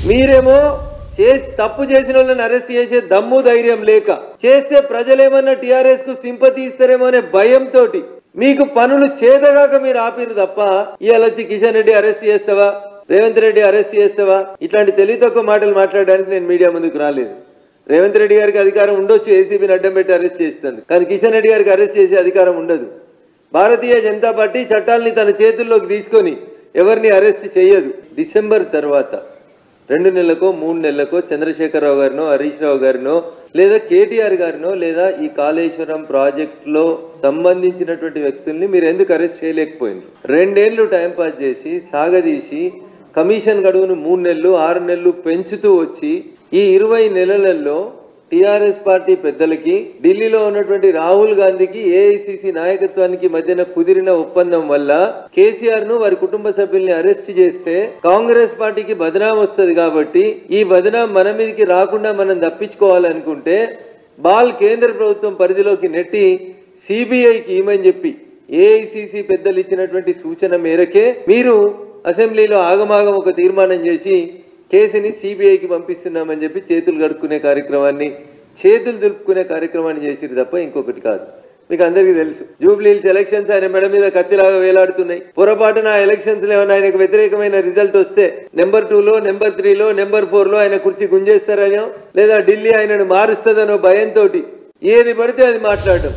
మీరేమో తప్పు చేసిన వాళ్ళని అరెస్ట్ చేసే దమ్ము ధైర్యం లేక చేస్తే ప్రజలేమన్నా టీఆర్ఎస్ కు సింపతి ఇస్తారేమో అనే భయంతో మీకు పనులు చేతగాక మీరు ఆపిరు తప్ప ఇవాళ వచ్చి కిషన్ రెడ్డి అరెస్ట్ చేస్తావా, రేవంత్ రెడ్డి అరెస్ట్ చేస్తావా, ఇట్లాంటి తెలివి తక్కువ మాటలు మాట్లాడడానికి నేను మీడియా ముందుకు రాలేదు. రేవంత్ రెడ్డి గారికి అధికారం ఉండొచ్చు, ఏసీబీని అడ్డం పెట్టి అరెస్ట్ చేస్తుంది, కానీ కిషన్ రెడ్డి గారికి అరెస్ట్ చేసే అధికారం ఉండదు. భారతీయ జనతా పార్టీ చట్టాలని తన చేతుల్లోకి తీసుకొని ఎవరిని అరెస్ట్ చేయదు. డిసెంబర్ తర్వాత 2 నెలలకో 3 నెలలకో చంద్రశేఖరరావు గారినో, హరీష్ రావు గారినో, లేదా కేటీఆర్ గారినో, లేదా ఈ కాళేశ్వరం ప్రాజెక్టులో సంబంధించినటువంటి వ్యక్తుల్ని మీరు ఎందుకు అరెస్ట్ చేయలేకపోయింది? 2 ఏళ్లు టైంపాస్ చేసి సాగదీసి కమిషన్ గడువును 3 నెలలు 6 నెలలు పెంచుతూ వచ్చి ఈ 20 నెలలలో టీఆర్ఎస్ పార్టీ పెద్దలకి ఢిల్లీలో ఉన్నటువంటి రాహుల్ గాంధీకి ఏఐసిసి నాయకత్వానికి మధ్యన కుదిరిన ఒప్పందం వల్ల కేసీఆర్ ను వారి కుటుంబ సభ్యుల్ని అరెస్ట్ చేస్తే కాంగ్రెస్ పార్టీకి బదనాం వస్తుంది. కాబట్టి ఈ బదనాం మన మీదకి రాకుండా మనం తప్పించుకోవాలనుకుంటే బాల్ కేంద్ర ప్రభుత్వం పరిధిలోకి నెట్టి సిబిఐకి ఇమని చెప్పి ఏఐసిసి పెద్దలు ఇచ్చినటువంటి సూచన మేరకే మీరు అసెంబ్లీలో ఆగమాగం ఒక తీర్మానం చేసి కేసుని సిబిఐకి పంపిస్తున్నామని చెప్పి చేతులు కడుక్కునే కార్యక్రమాన్ని, చేతులు దులుపుకునే కార్యక్రమాన్ని చేసిరు తప్ప ఇంకొకటి కాదు. మీకు అందరికీ తెలుసు, జూబ్లీహిల్స్ ఎలక్షన్స్ ఆయన మెడ మీద కత్తిలాగా వేలాడుతున్నాయి. పొరపాటున ఆ ఎలక్షన్స్ లో ఏమైనా ఆయనకు వ్యతిరేకమైన రిజల్ట్ వస్తే నెంబర్ 2లో, నెంబర్ 3లో, నెంబర్ 4లో ఆయన కుర్చీ గుంజేస్తారనో, లేదా ఢిల్లీ ఆయనను మారుస్తుందనో భయంతో ఏది పడితే అది మాట్లాడడం.